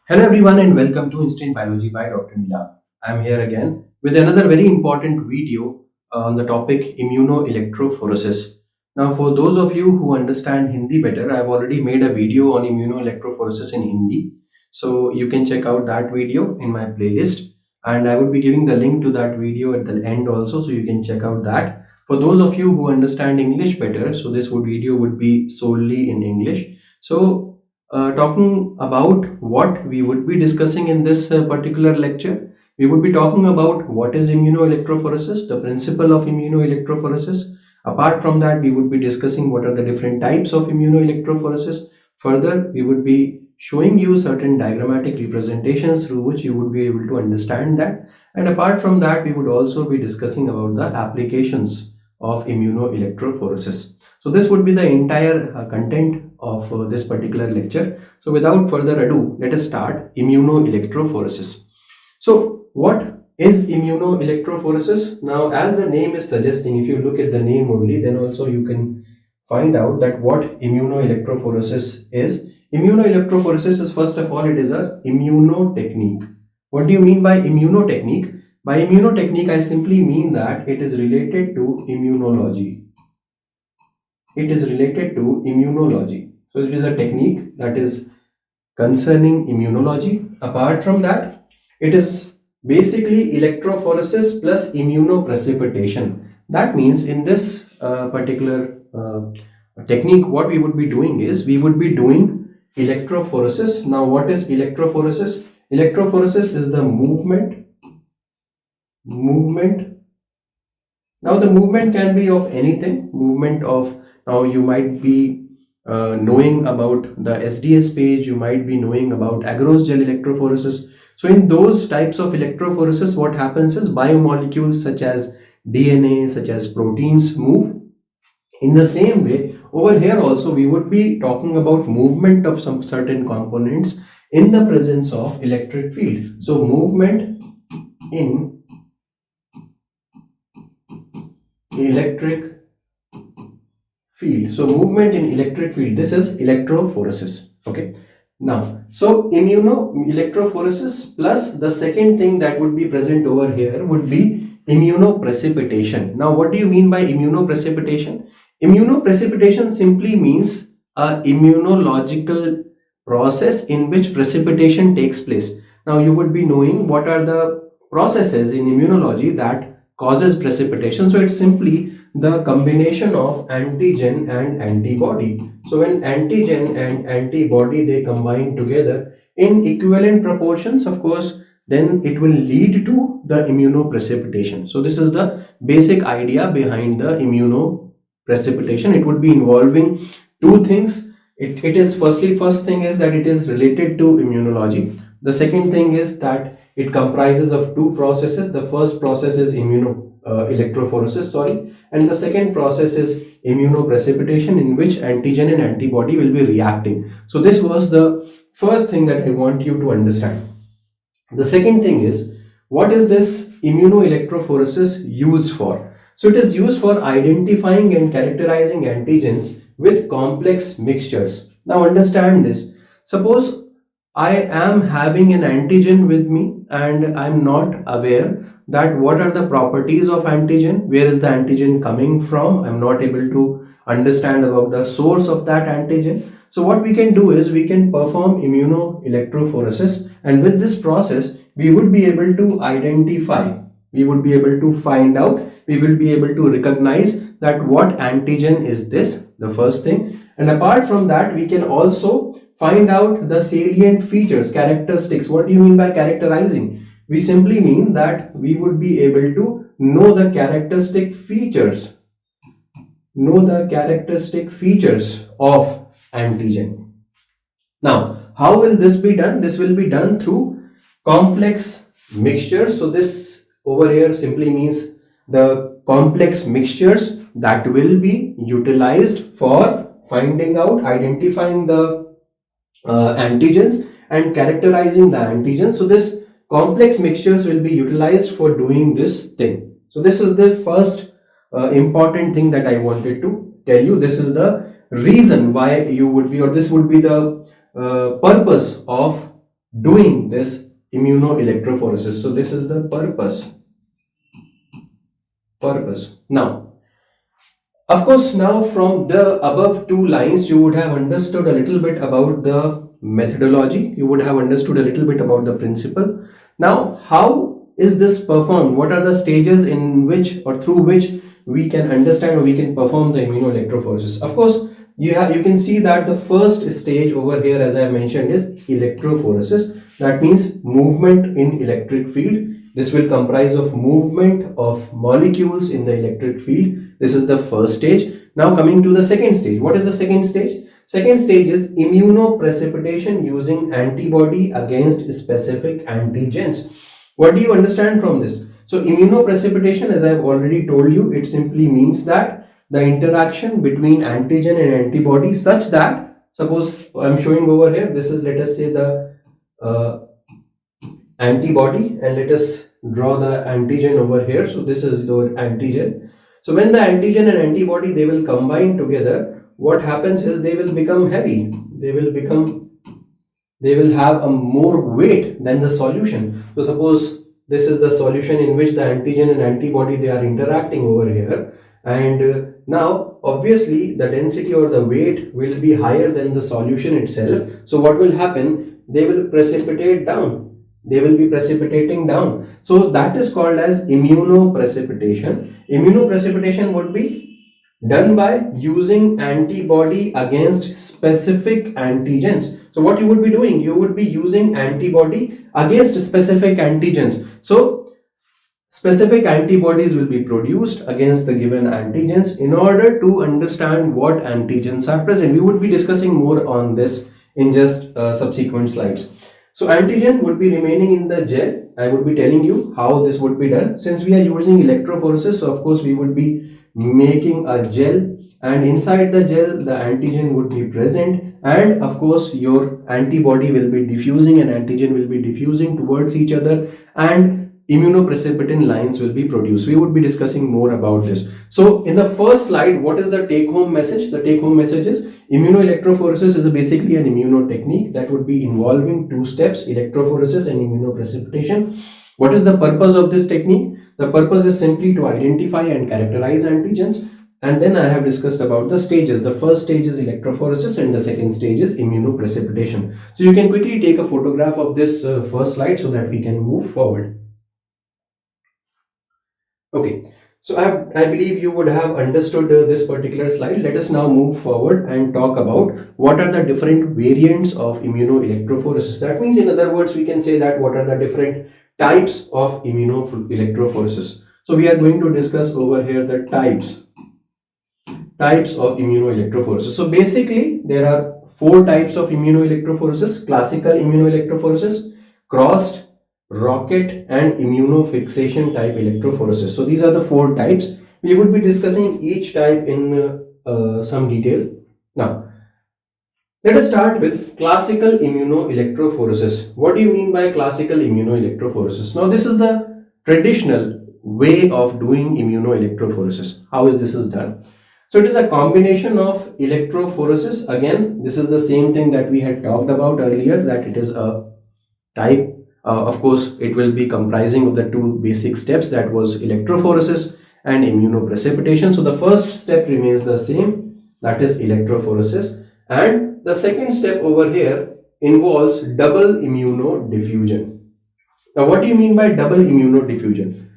Hello everyone and welcome to Instant Biology by Dr. Neela. I am here again with another very important video on the topic immunoelectrophoresis. Now for those of you who understand Hindi better, I have already made a video on immunoelectrophoresis in Hindi. So you can check out that video in my playlist, and I would be giving the link to that video at the end also, so you can check out that. For those of you who understand English better, so this video would be solely in English. So talking about what we would be discussing in this particular lecture, we would be talking about what is immunoelectrophoresis, the principle of immunoelectrophoresis. Apart from that, we would be discussing what are the different types of immunoelectrophoresis. Further, we would be showing you certain diagrammatic representations through which you would be able to understand that. And apart from that, we would also be discussing about the applications of immunoelectrophoresis. So this would be the entire content of this particular lecture. So without further ado, let us start immunoelectrophoresis. So what is immunoelectrophoresis? Now, as the name is suggesting, if you look at the name only, then also you can find out that what immunoelectrophoresis is. Immunoelectrophoresis is, first of all, it is a immunotechnique. What do you mean by immunotechnique? By immunotechnique, I simply mean that it is related to immunology. It is related to immunology. So it is a technique that is concerning immunology. Apart from that, it is basically electrophoresis plus immunoprecipitation. That means in this particular technique, what we would be doing is we would be doing electrophoresis. Now, what is electrophoresis? Electrophoresis is the movement. Now, the movement can be of anything. Movement of, now you might be knowing about the SDS page, you might be knowing about agarose gel electrophoresis. So in those types of electrophoresis, what happens is biomolecules such as DNA, such as proteins move. In the same way, over here also we would be talking about movement of some certain components in the presence of electric field. So movement in electric field. So movement in electric field, this is electrophoresis. Okay. Now, so immunoelectrophoresis plus the second thing that would be present over here would be immunoprecipitation. Now, what do you mean by immunoprecipitation? Immunoprecipitation simply means a immunological process in which precipitation takes place. Now, you would be knowing what are the processes in immunology that causes precipitation. So it's simply the combination of antigen and antibody. So when antigen and antibody, they combine together in equivalent proportions, of course, then it will lead to the immunoprecipitation. So this is the basic idea behind the immunoprecipitation. It would be involving two things. It is first thing is that it is related to immunology. The second thing is that it comprises of two processes. The first process is electrophoresis, and the second process is immunoprecipitation, in which antigen and antibody will be reacting. So this was the first thing that I want you to understand. The second thing is, what is this immunoelectrophoresis used for? So it is used for identifying and characterizing antigens with complex mixtures. Now understand this. Suppose I am having an antigen with me and I am not aware that what are the properties of antigen, where is the antigen coming from. I'm not able to understand about the source of that antigen. So what we can do is we can perform immunoelectrophoresis, and with this process we would be able to identify, we would be able to find out, we will be able to recognize that what antigen is this, the first thing. And apart from that, we can also find out the salient features, characteristics. What do you mean by characterizing? We simply mean that we would be able to know the characteristic features, of antigen. Now, how will this be done? This will be done through complex mixtures. So this over here simply means the complex mixtures that will be utilized for finding out, identifying the antigens and characterizing the antigens. So this complex mixtures will be utilized for doing this thing. So this is the first important thing that I wanted to tell you. This is the reason why you would be, or this would be the purpose of doing this immunoelectrophoresis. So this is the purpose. Now, of course, now from the above two lines, you would have understood a little bit about the methodology. You would have understood a little bit about the principle. Now, how is this performed? What are the stages in which or through which we can understand or we can perform the immunoelectrophoresis? Of course, you can see that the first stage over here, as I mentioned, is electrophoresis. That means movement in electric field. This will comprise of movement of molecules in the electric field. This is the first stage. Now coming to the second stage. What is the second stage? Second stage is immunoprecipitation using antibody against specific antigens. What do you understand from this? So immunoprecipitation, as I have already told you, it simply means that the interaction between antigen and antibody such that, suppose I'm showing over here, this is, let us say, the antibody, and let us draw the antigen over here. So this is your antigen. So when the antigen and antibody, they will combine together, what happens is they will become heavy. They will have a more weight than the solution. So suppose this is the solution in which the antigen and antibody, they are interacting over here, and now obviously the density or the weight will be higher than the solution itself. So what will happen? They will precipitate down. They will be precipitating down. So that is called as immunoprecipitation. Immunoprecipitation would be done by using antibody against specific antigens. So what you would be doing, you would be using antibody against specific antigens. So specific antibodies will be produced against the given antigens in order to understand what antigens are present. We would be discussing more on this in just subsequent slides. So antigen would be remaining in the gel. I would be telling you how this would be done. Since we are using electrophoresis, so of course we would be making a gel, and inside the gel the antigen would be present, and of course your antibody will be diffusing and antigen will be diffusing towards each other, and immunoprecipitant lines will be produced. We would be discussing more about this. So in the first slide, what is the take home message? The take home message is immunoelectrophoresis is basically an immuno technique that would be involving two steps, electrophoresis and immunoprecipitation. What is the purpose of this technique? The purpose is simply to identify and characterize antigens. And then I have discussed about the stages. The first stage is electrophoresis and the second stage is immunoprecipitation. So you can quickly take a photograph of this first slide so that we can move forward. Okay, so I believe you would have understood this particular slide. Let us now move forward and talk about what are the different variants of immunoelectrophoresis. That means, in other words, we can say that what are the different types of immunoelectrophoresis. So we are going to discuss over here the types of immunoelectrophoresis. So basically, there are four types of immunoelectrophoresis: classical immunoelectrophoresis, crossed, rocket, and immunofixation type electrophoresis. So these are the four types. We would be discussing each type in some detail. Now, let us start with classical immunoelectrophoresis. What do you mean by classical immunoelectrophoresis? Now, this is the traditional way of doing immunoelectrophoresis. How is this is done? So it is a combination of electrophoresis. Again, this is the same thing that we had talked about earlier, that it is a type. Of course, it will be comprising of the two basic steps, that was electrophoresis and immunoprecipitation. So the first step remains the same, that is electrophoresis, and the second step over here involves double immunodiffusion. Now, what do you mean by double immunodiffusion?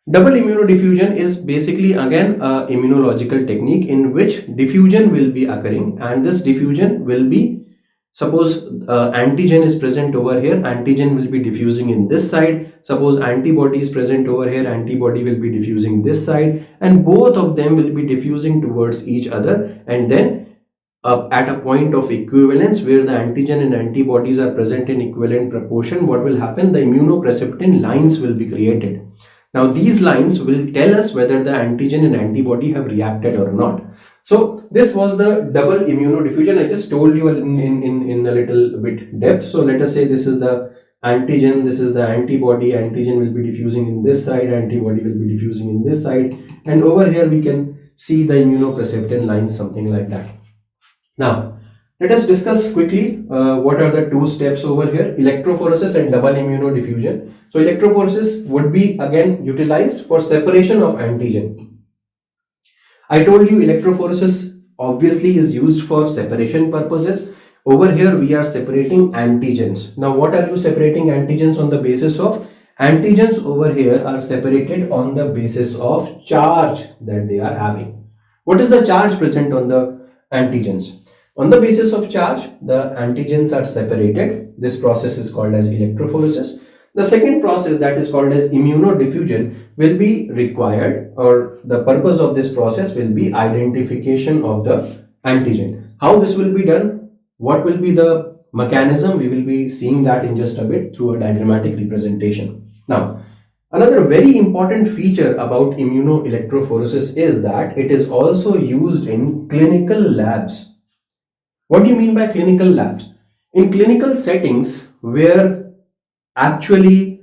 Double immunodiffusion is basically again a immunological technique in which diffusion will be occurring, and this diffusion will be, suppose antigen is present over here, antigen will be diffusing in this side. Suppose antibody is present over here, antibody will be diffusing this side, and both of them will be diffusing towards each other, and then at a point of equivalence where the antigen and antibodies are present in equivalent proportion, what will happen? The immunoprecipitant lines will be created. Now these lines will tell us whether the antigen and antibody have reacted or not. So this was the double immunodiffusion. I just told you in a little bit depth. So let us say this is the antigen, this is the antibody. Antigen will be diffusing in this side, antibody will be diffusing in this side, and over here we can see the immunoprecipitant lines, something like that. Now, Let us discuss quickly what are the two steps over here: electrophoresis and double immunodiffusion. So electrophoresis would be again utilized for separation of antigen. I told you electrophoresis obviously is used for separation purposes. Over here we are separating antigens. Now what are you separating antigens on the basis of? Antigens over here are separated on the basis of charge that they are having. What is the charge present on the antigens? On the basis of charge, the antigens are separated. This process is called as electrophoresis. The second process, that is called as immunodiffusion, will be required, or the purpose of this process will be identification of the antigen. How this will be done? What will be the mechanism? We will be seeing that in just a bit through a diagrammatic representation. Now, another very important feature about immunoelectrophoresis is that it is also used in clinical labs. What do you mean by clinical labs? In clinical settings where actually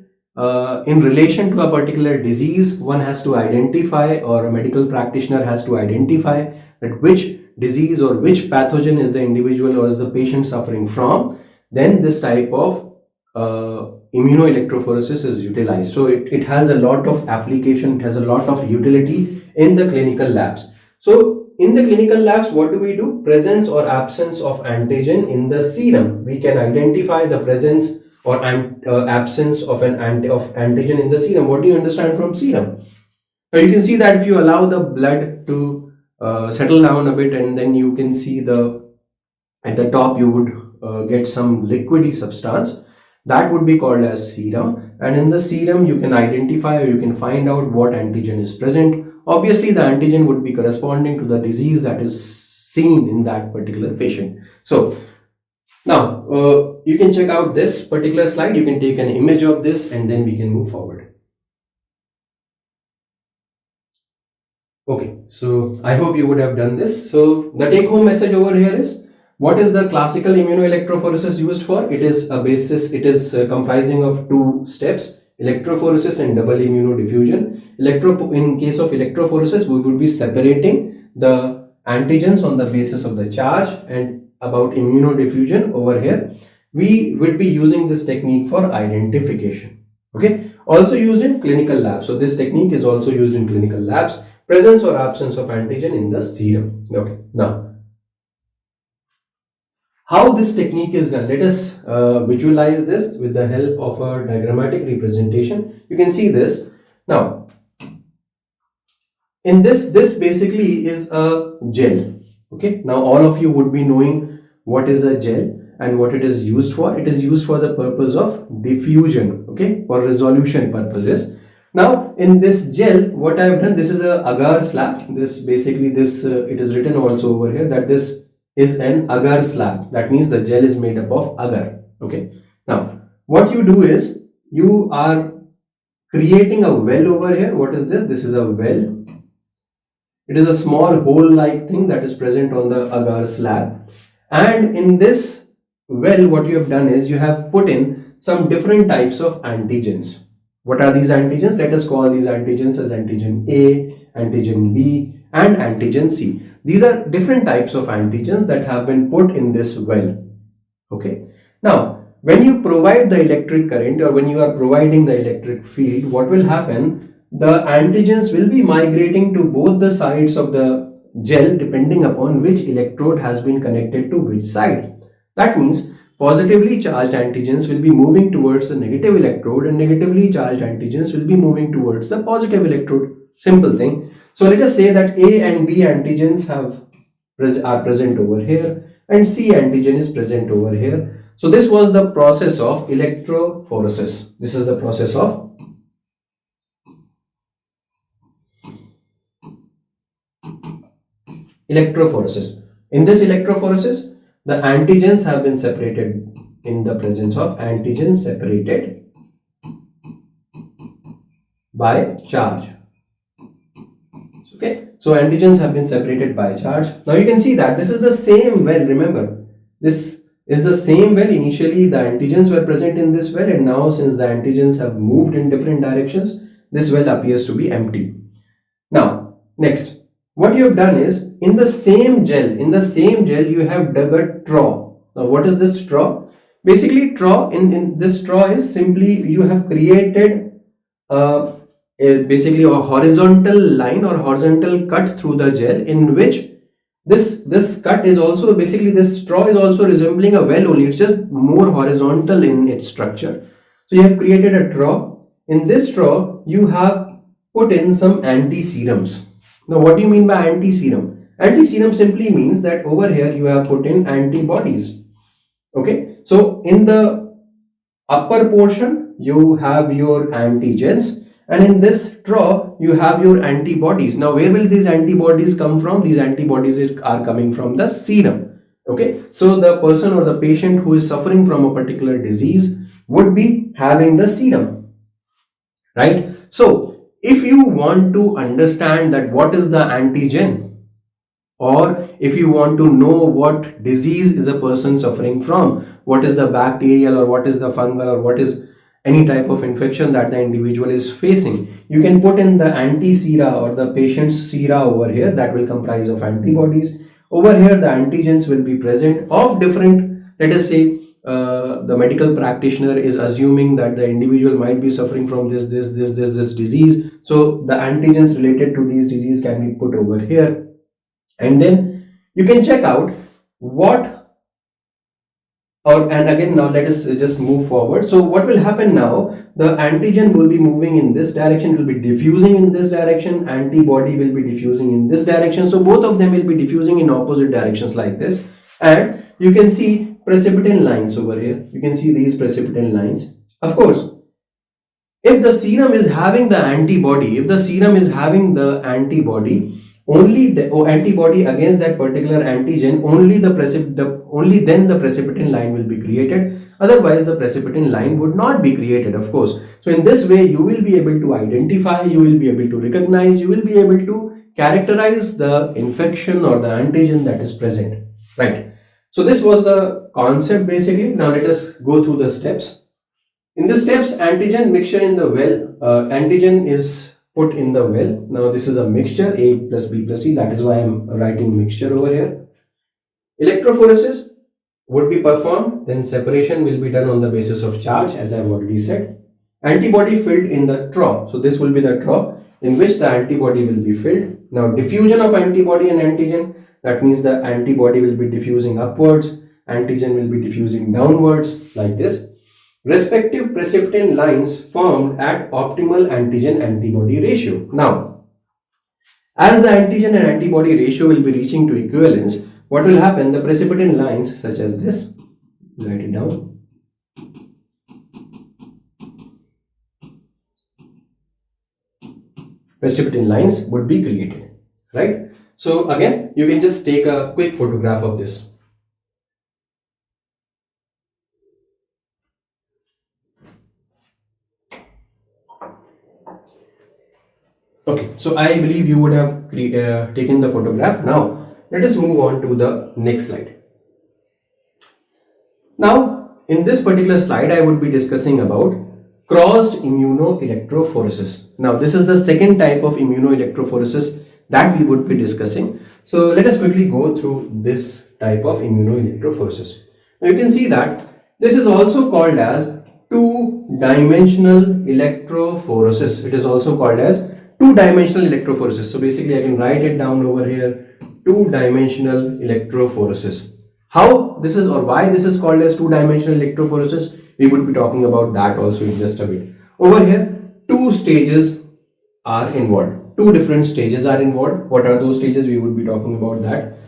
in relation to a particular disease, one has to identify, or a medical practitioner has to identify that which disease or which pathogen is the individual or is the patient suffering from, then this type of immunoelectrophoresis is utilized. So it has a lot of application, it has a lot of utility in the clinical labs. So in the clinical labs, what do we do? Presence or absence of antigen in the serum. We can identify the presence or absence of antigen in the serum. What do you understand from serum? Now you can see that if you allow the blood to settle down a bit, and then you can see at the top you would get some liquidy substance, that would be called as serum. And in the serum you can identify, or you can find out what antigen is present. Obviously the antigen would be corresponding to the disease that is seen in that particular patient. So now you can check out this particular slide. You can take an image of this and then we can move forward. Okay, so I hope you would have done this. So the take home message over here is, what is the classical immunoelectrophoresis used for? It is comprising of two steps: electrophoresis and double immunodiffusion. In case of electrophoresis, we would be separating the antigens on the basis of the charge, and about immunodiffusion over here, we would be using this technique for identification. Okay, also used in clinical labs. So this technique is also used in clinical labs. Presence or absence of antigen in the serum. Okay, now how this technique is done, let us visualize this with the help of a diagrammatic representation. You can see this. Now in this basically is a gel. Okay, now all of you would be knowing what is a gel and what it is used for. It is used for the purpose of diffusion, okay, for resolution purposes. Now in this gel, what I have done, this is a agar slab. This basically it is written also over here that this is an agar slab. That means the gel is made up of agar. Okay, now what you do is you are creating a well over here. What is this? This is a well. It is a small hole like thing that is present on the agar slab, and in this well, what you have done is you have put in some different types of antigens. What are these antigens? Let us call these antigens as antigen A, antigen B, and antigen C. These are different types of antigens that have been put in this well. Okay. Now, when you provide the electric current, or when you are providing the electric field, what will happen? The antigens will be migrating to both the sides of the gel depending upon which electrode has been connected to which side. That means positively charged antigens will be moving towards the negative electrode, and negatively charged antigens will be moving towards the positive electrode. Simple thing. So let us say that A and B antigens are present over here, and C antigen is present over here. So this was the process of electrophoresis. This is the process of electrophoresis. In this electrophoresis, the antigens have been separated in the presence of antigens separated by charge. Okay, so antigens have been separated by charge. Now you can see that this is the same well. Remember, this is the same well. Initially the antigens were present in this well, and now since the antigens have moved in different directions, this well appears to be empty. Now next, what you have done is, in the same gel you have dug a straw. Now what is this straw? Basically straw, in this straw is simply you have created basically a horizontal line or horizontal cut through the gel, in which this cut is also, basically this straw is also resembling a well only, it's just more horizontal in its structure. So you have created a straw. In this straw you have put in some anti-serums. Now what do you mean by anti-serum? Anti-serum simply means that over here you have put in antibodies. Okay, so in the upper portion you have your antigens, and in this straw you have your antibodies. Now where will these antibodies come from? These antibodies are coming from the serum. Okay, so the person or the patient who is suffering from a particular disease would be having the serum, right? So if you want to understand that what is the antigen, or if you want to know what disease is a person suffering from, what is the bacterial or what is the fungal or what is any type of infection that the individual is facing, you can put in the anti-sera or the patient's sera over here, that will comprise of antibodies. Over here the antigens will be present of different, let us say the medical practitioner is assuming that the individual might be suffering from this disease, so the antigens related to these disease can be put over here, and then you can check out what, or and again now let us just move forward. So what will happen now, the antigen will be moving in this direction, it will be diffusing in this direction, antibody will be diffusing in this direction, so both of them will be diffusing in opposite directions like this, and you can see precipitin lines over here, you can see these precipitin lines. Of course, if the serum is having the antibody, if the serum is having the antibody, only the antibody against that particular antigen, only then the precipitin line will be created, otherwise the precipitin line would not be created, of course. So in this way you will be able to identify, you will be able to recognize, you will be able to characterize the infection or the antigen that is present, right? So this was the concept basically. Now let us go through the steps. In the steps, antigen mixture in the well, antigen is put in the well. Now this is a mixture, A plus B plus C, that is why I am writing mixture over here. Electrophoresis would be performed, then separation will be done on the basis of charge, as I have already said. Antibody filled in the trough, so this will be the trough in which the antibody will be filled. Now diffusion of antibody and antigen, that means the antibody will be diffusing upwards, antigen will be diffusing downwards like this. Respective precipitin lines formed at optimal antigen-antibody ratio. Now, as the antigen and antibody ratio will be reaching to equivalence, what will happen? The precipitin lines such as this, write it down. Precipitin lines would be created, right? So again, you can just take a quick photograph of this. Okay, so I believe you would have taken the photograph. Now, let us move on to the next slide. Now, in this particular slide, I would be discussing about crossed immunoelectrophoresis. Now, this is the second type of immunoelectrophoresis that we would be discussing. So, let us quickly go through this type of immunoelectrophoresis. Now, you can see that this is also called as two-dimensional electrophoresis. It is also called as two-dimensional electrophoresis. So basically I can write it down over here, two-dimensional electrophoresis. How this is, or why this is called as two-dimensional electrophoresis, we would be talking about that also in just a bit. Over here, two stages are involved. Two different stages are involved. What are those stages? We would be talking about that.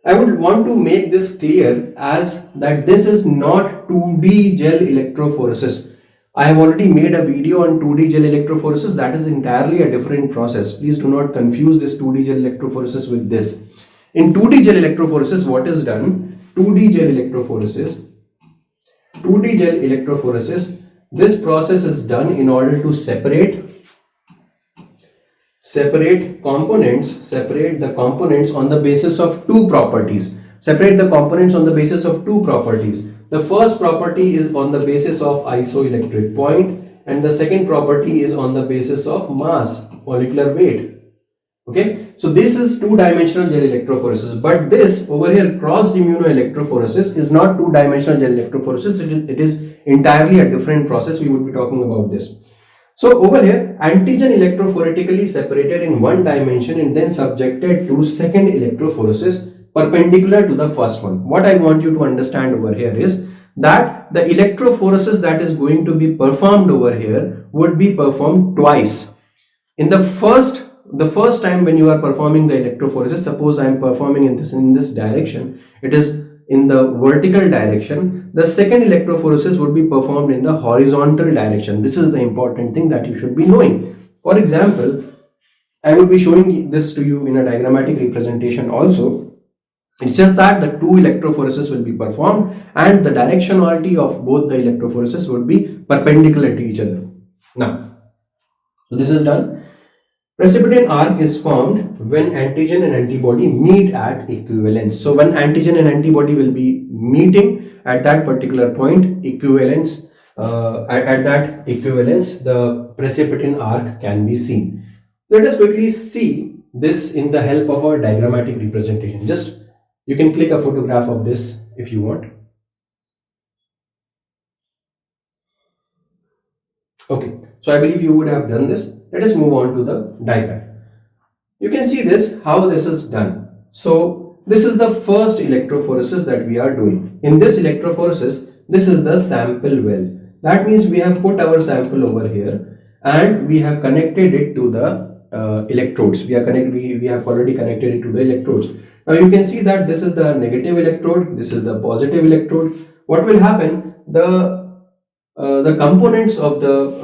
I would want to make this clear as that this is not 2D gel electrophoresis. I have already made a video on 2D gel electrophoresis. That is entirely a different process. Please do not confuse this 2D gel electrophoresis with this. In 2D gel electrophoresis, what is done? 2D gel electrophoresis, this process is done in order to separate the components on the basis of two properties. The first property is on the basis of isoelectric point, and the second property is on the basis of mass, molecular weight. Okay, so this is two-dimensional gel electrophoresis, but this over here, crossed immunoelectrophoresis, is not two-dimensional gel electrophoresis. It is entirely a different process. We would be talking about this. So over here, antigen electrophoretically separated in one dimension and then subjected to second electrophoresis perpendicular to the first one. What I want you to understand over here is that the electrophoresis that is going to be performed over here would be performed twice. In the first time when you are performing the electrophoresis, suppose I am performing in this direction, it is in the vertical direction. The second electrophoresis would be performed in the horizontal direction. This is the important thing that you should be knowing. For example, I would be showing this to you in a diagrammatic representation also. It's just that the two electrophoresis will be performed and the directionality of both the electrophoresis would be perpendicular to each other. Now, so this is done. Precipitin arc is formed when antigen and antibody meet at equivalence. So when antigen and antibody will be meeting at that particular point, equivalence, at that equivalence, the precipitin arc can be seen. Let us quickly see this in the help of our diagrammatic representation. Just you can click a photograph of this if you want. Okay, so I believe you would have done this. Let us move on to the diagram. You can see this, how this is done. So this is the first electrophoresis that we are doing. In this electrophoresis, this is the sample well. That means we have put our sample over here and we have connected it to the electrodes. We have already connected it to the electrodes. Now you can see that this is the negative electrode, this is the positive electrode. What will happen? The components of the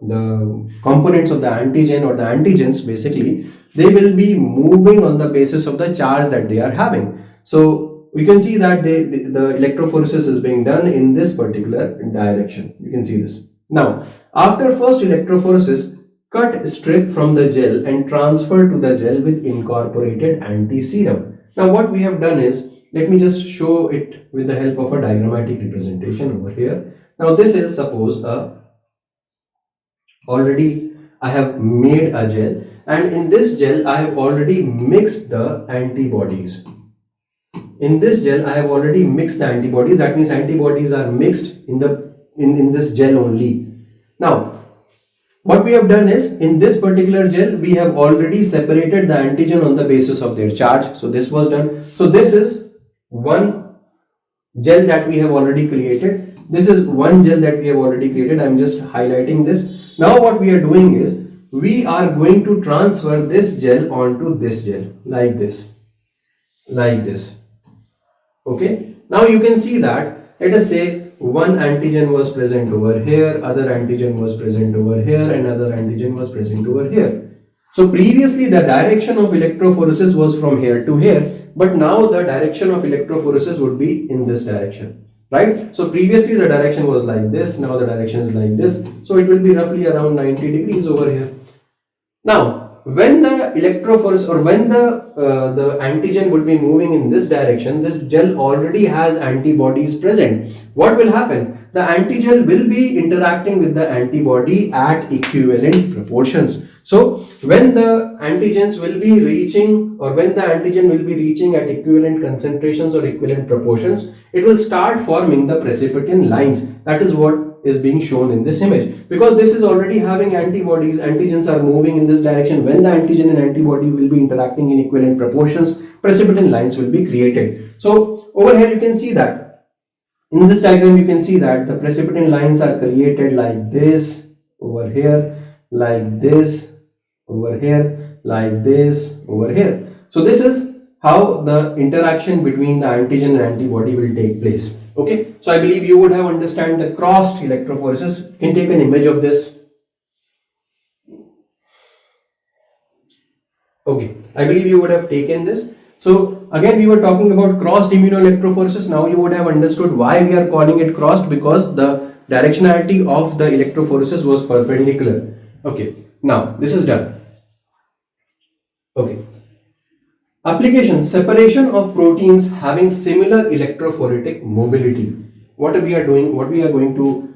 the components of the antigen or the antigens, basically they will be moving on the basis of the charge that they are having. So we can see that the electrophoresis is being done in this particular direction. You can see this. Now after first electrophoresis, cut strip from the gel and transfer to the gel with incorporated anti-serum. Now what we have done is, let me just show it with the help of a diagrammatic representation over here. Now this is, suppose already I have made a gel, and in this gel I have already mixed the antibodies. In this gel I have already mixed the antibodies. That means antibodies are mixed in this gel only. Now what we have done is, in this particular gel we have already separated the antigen on the basis of their charge. So this was done. So this is one gel that we have already created. This is one gel that we have already created. I am just highlighting this. Now what we are doing is, we are going to transfer this gel onto this gel, like this, like this. Okay, now you can see that, let us say one antigen was present over here, other antigen was present over here, and other antigen was present over here. So previously the direction of electrophoresis was from here to here, but now the direction of electrophoresis would be in this direction, right? So previously the direction was like this, now the direction is like this, so it will be roughly around 90 degrees over here. Now when the electrophoresis, or when the antigen would be moving in this direction, this gel already has antibodies present. What will happen? The antigen will be interacting with the antibody at equivalent proportions. So when the antigens will be reaching, or when the antigen will be reaching at equivalent concentrations or equivalent proportions, it will start forming the precipitin lines. That is what is being shown in this image. Because this is already having antibodies, antigens are moving in this direction. When the antigen and antibody will be interacting in equivalent proportions, precipitin lines will be created. So over here you can see that, in this diagram you can see that the precipitin lines are created like this, over here, like this, over here, like this, over here. So this is how the interaction between the antigen and antibody will take place. Okay, so I believe you would have understand the crossed electrophoresis. You can take an image of this. Okay, I believe you would have taken this. So again we were talking about crossed immunoelectrophoresis. Now you would have understood why we are calling it crossed, because the directionality of the electrophoresis was perpendicular. Okay, now this is done. Okay. Application: separation of proteins having similar electrophoretic mobility. What we are going to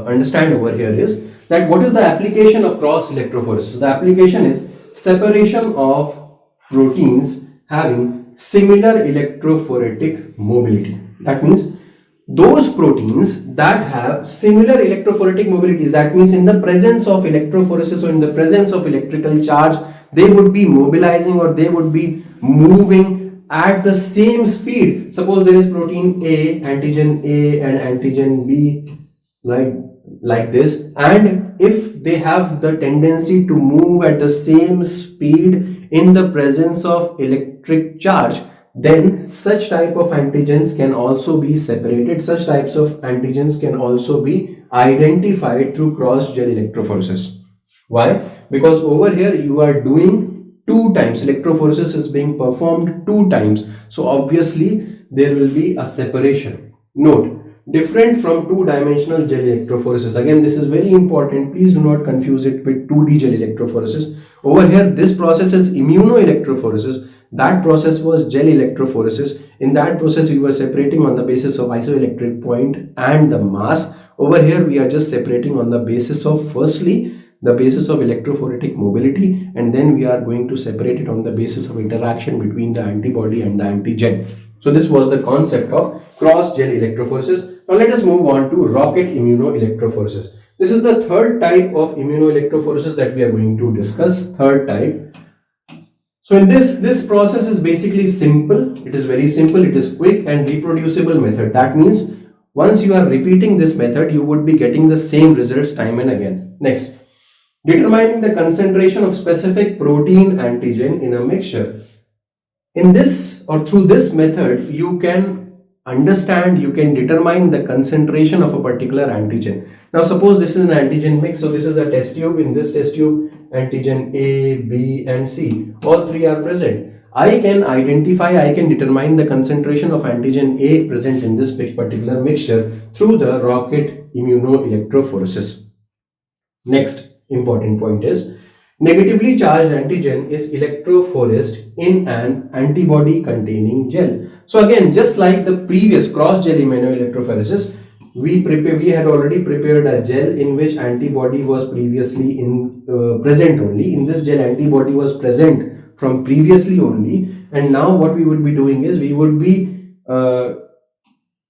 understand over here is that what is the application of cross electrophoresis. The application is separation of proteins having similar electrophoretic mobility. That means those proteins that have similar electrophoretic mobilities, that means in the presence of electrophoresis or in the presence of electrical charge, they would be mobilizing or they would be moving at the same speed. Suppose there is protein A, antigen A and antigen B, like this, and if they have the tendency to move at the same speed in the presence of electric charge, then such type of antigens can also be separated. Such types of antigens can also be identified through cross-gel electrophoresis. Why? Because over here you are doing two times, electrophoresis is being performed two times, so obviously there will be a separation. Note, different from two-dimensional gel electrophoresis. Again, this is very important. Please do not confuse it with 2D gel electrophoresis. Over here, this process is immunoelectrophoresis. That process was gel electrophoresis. In that process, we were separating on the basis of isoelectric point and the mass. Over here, we are just separating on the basis of, firstly, the basis of electrophoretic mobility, and then we are going to separate it on the basis of interaction between the antibody and the antigen. So this was the concept of cross-gel electrophoresis. Now let us move on to rocket immunoelectrophoresis. This is the third type of immunoelectrophoresis that we are going to discuss. Third type. So in this process is basically simple. It is very simple. It is quick and reproducible method. That means once you are repeating this method, you would be getting the same results time and again. Next, determining the concentration of specific protein antigen in a mixture. In this or through this method, you can understand, you can determine the concentration of a particular antigen. Now suppose this is an antigen mix, so this is a test tube. In this test tube, antigen A, B and C, all three are present. I can determine the concentration of antigen A present in this particular mixture through the rocket immunoelectrophoresis. Next important point is, negatively charged antigen is electrophoresed in an antibody containing gel. So again, just like the previous cross-gel immunoelectrophoresis, we had already prepared a gel in which antibody was previously present only. In this gel, antibody was present from previously only, and now what we would be doing is we would be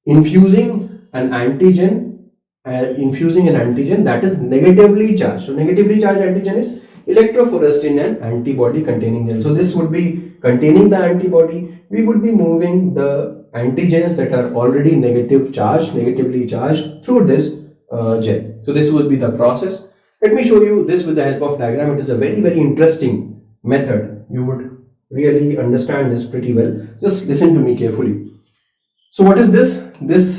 infusing an antigen that is negatively charged. So negatively charged antigen is electrophoresed in an antibody containing gel. So this would be containing the antibody. We would be moving the antigens that are already negatively charged through this gel. So this would be the process. Let me show you this with the help of diagram. It is a very, very interesting method. You would really understand this pretty well. Just listen to me carefully. So what is this?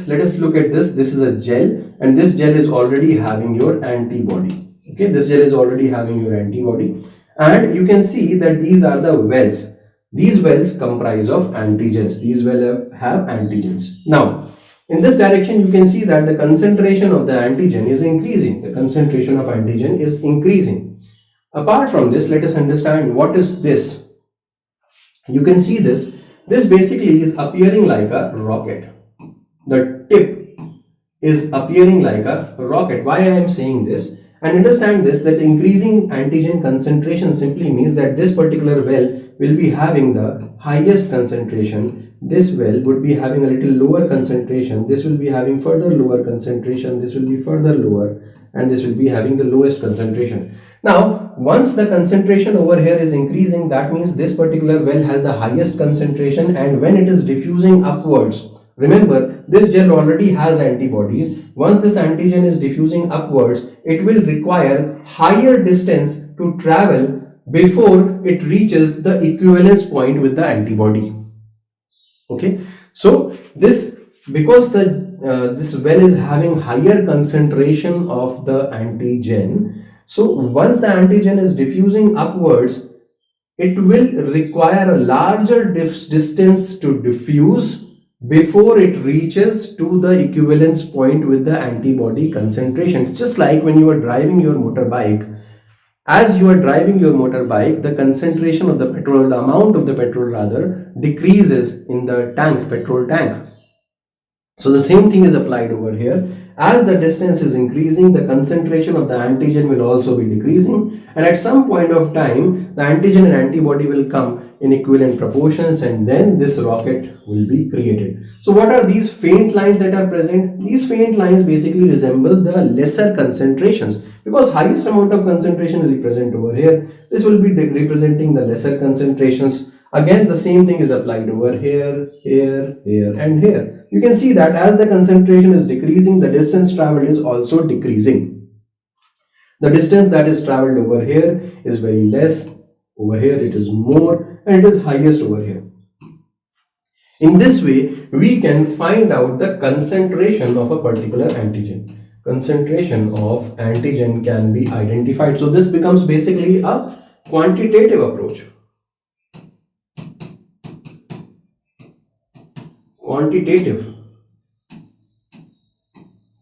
Let us look at this. This is a gel, and this gel is already having your antibody. Okay, this gel is already having your antibody, and you can see that these are the wells. These wells comprise of antigens. These wells have antigens. Now, in this direction, you can see that the concentration of the antigen is increasing. The concentration of antigen is increasing. Apart from this, let us understand what is this. You can see this. This basically is appearing like a rocket. The tip is appearing like a rocket. Why I am saying this? And understand this, that increasing antigen concentration simply means that this particular well will be having the highest concentration. This well would be having a little lower concentration. This will be having further lower concentration. This will be further lower, and this will be having the lowest concentration. Now, once the concentration over here is increasing, that means this particular well has the highest concentration, and when it is diffusing upwards, remember, this gel already has antibodies. Once this antigen is diffusing upwards, it will require higher distance to travel before it reaches the equivalence point with the antibody. Okay, so because this well is having higher concentration of the antigen, so once the antigen is diffusing upwards, it will require a larger distance to diffuse before it reaches to the equivalence point with the antibody concentration. It's just like when you are driving your motorbike. As you are driving your motorbike, the concentration of the petrol, the amount of the petrol rather, decreases in the tank, petrol tank. So the same thing is applied over here. As the distance is increasing, the concentration of the antigen will also be decreasing, and at some point of time, the antigen and antibody will come in equivalent proportions, and then this rocket will be created. So what are these faint lines that are present? These faint lines basically resemble the lesser concentrations, because highest amount of concentration will be present over here. This will be representing the lesser concentrations. Again, the same thing is applied over here, here, here, and here. You can see that as the concentration is decreasing, the distance traveled is also decreasing. The distance that is traveled over here is very less, over here it is more, and it is highest over here. In this way, we can find out the concentration of a particular antigen. Concentration of antigen can be identified. So this becomes basically a quantitative approach. Quantitative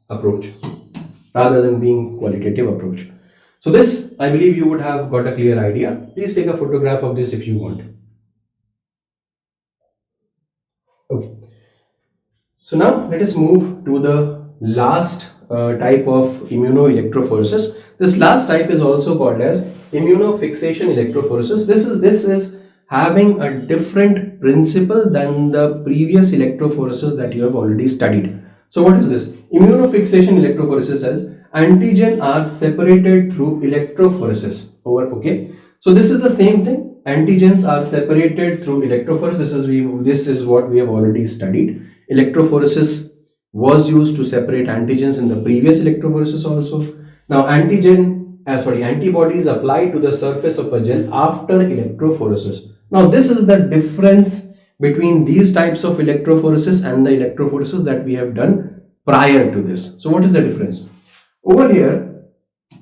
approach rather than being qualitative approach. So this, I believe you would have got a clear idea. Please take a photograph of this if you want. Okay. So now let us move to the last type of immunoelectrophoresis. This last type is also called as immunofixation electrophoresis. This is having a different principle than the previous electrophoresis that you have already studied. So what is this? Immunofixation electrophoresis says antigen are separated through electrophoresis. Okay. So this is the same thing. Antigens are separated through electrophoresis. This is what we have already studied. Electrophoresis was used to separate antigens in the previous electrophoresis also. Now antibodies applied to the surface of a gel after electrophoresis. Now this is the difference between these types of electrophoresis and the electrophoresis that we have done prior to this. So what is the difference? Over here,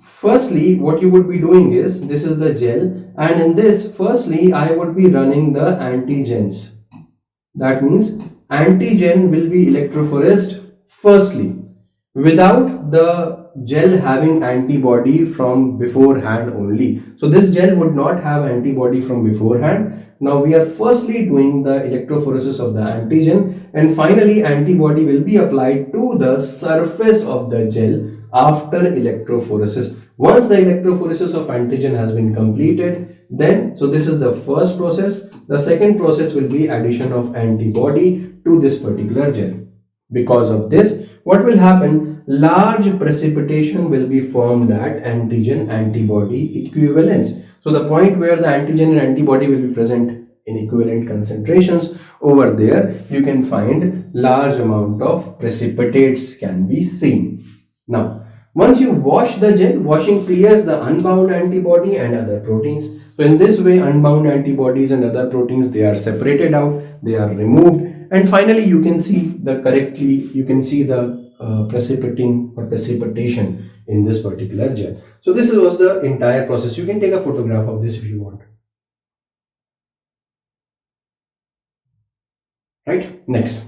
firstly, what you would be doing is, this is the gel, and in this, firstly, I would be running the antigens. That means antigen will be electrophoresed firstly, without the gel having antibody from beforehand only. So this gel would not have antibody from beforehand. Now we are firstly doing the electrophoresis of the antigen, and finally antibody will be applied to the surface of the gel after electrophoresis. Once the electrophoresis of antigen has been completed, then, so this is the first process. The second process will be addition of antibody to this particular gel. Because of this, what will happen? Large precipitation will be formed at antigen antibody equivalence. So the point where the antigen and antibody will be present in equivalent concentrations, over there you can find large amount of precipitates can be seen. Now, once you wash the gel, washing clears the unbound antibody and other proteins. So in this way, unbound antibodies and other proteins, they are separated out, they are removed, and finally you can see the precipitating or precipitation in this particular gel. So this was the entire process. You can take a photograph of this if you want. Right? Next,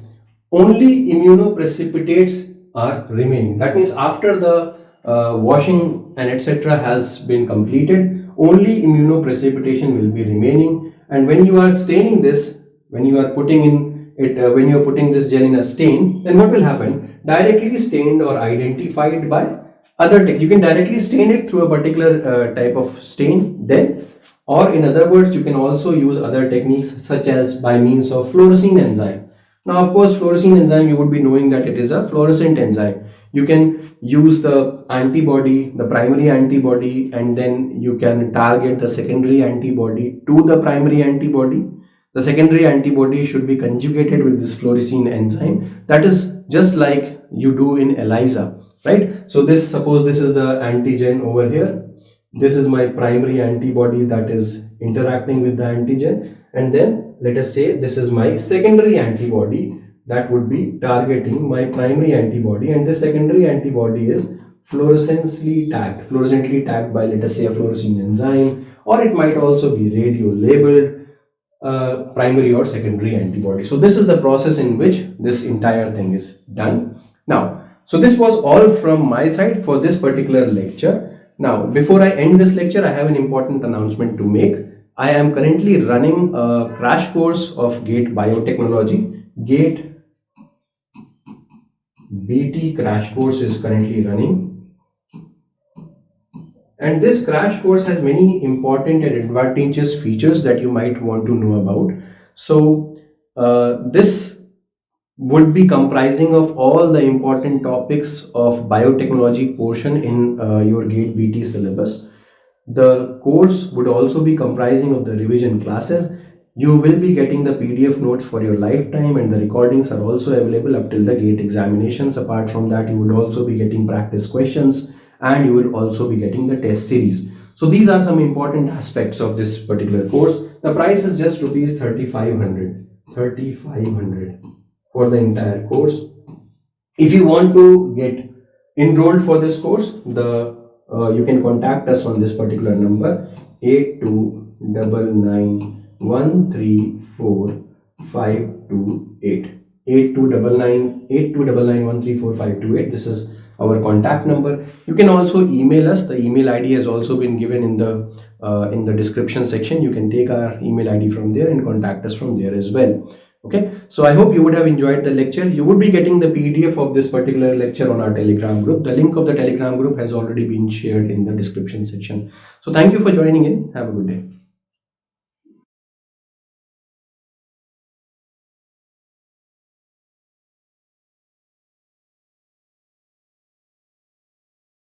only immunoprecipitates are remaining. That means after the washing and etc. has been completed, only immunoprecipitation will be remaining. And when you are staining this, when you are putting in it, when you are putting this gel in a stain, then what will happen? Directly stained or identified by other tech. You can directly stain it through a particular type of stain, then, or in other words, you can also use other techniques such as by means of fluorescein enzyme. Now, of course, fluorescein enzyme, you would be knowing that it is a fluorescent enzyme. You can use the antibody, the primary antibody, and then you can target the secondary antibody to the primary antibody. The secondary antibody should be conjugated with this fluorescein enzyme. That is just like you do in ELISA, right? So this, suppose this is the antigen over here. This is my primary antibody that is interacting with the antigen, and then let us say this is my secondary antibody that would be targeting my primary antibody, and this secondary antibody is fluorescently tagged by, let us say, a fluorescein enzyme, or it might also be radio labeled primary or secondary antibody. So this is the process in which this entire thing is done. Now, so this was all from my side for this particular lecture. Now, before I end this lecture, I have an important announcement to make. I am currently running a crash course of GATE Biotechnology. GATE BT crash course is currently running, and this crash course has many important and advantageous features that you might want to know about. So this would be comprising of all the important topics of biotechnology portion in your GATE BT syllabus. The course would also be comprising of the revision classes. You will be getting the PDF notes for your lifetime, and the recordings are also available up till the GATE examinations. Apart from that, you would also be getting practice questions, and you will also be getting the test series. So these are some important aspects of this particular course. The price is just rupees 3500 for the entire course. If you want to get enrolled for this course, the you can contact us on this particular number 8299134528. 8299134528. This is our contact number. You can also email us. The email ID has also been given in the description section. You can take our email ID from there and contact us from there as well. Okay, so I hope you would have enjoyed the lecture. You would be getting the PDF of this particular lecture on our Telegram group. The link of the Telegram group has already been shared in the description section. So thank you for joining in. Have a good day.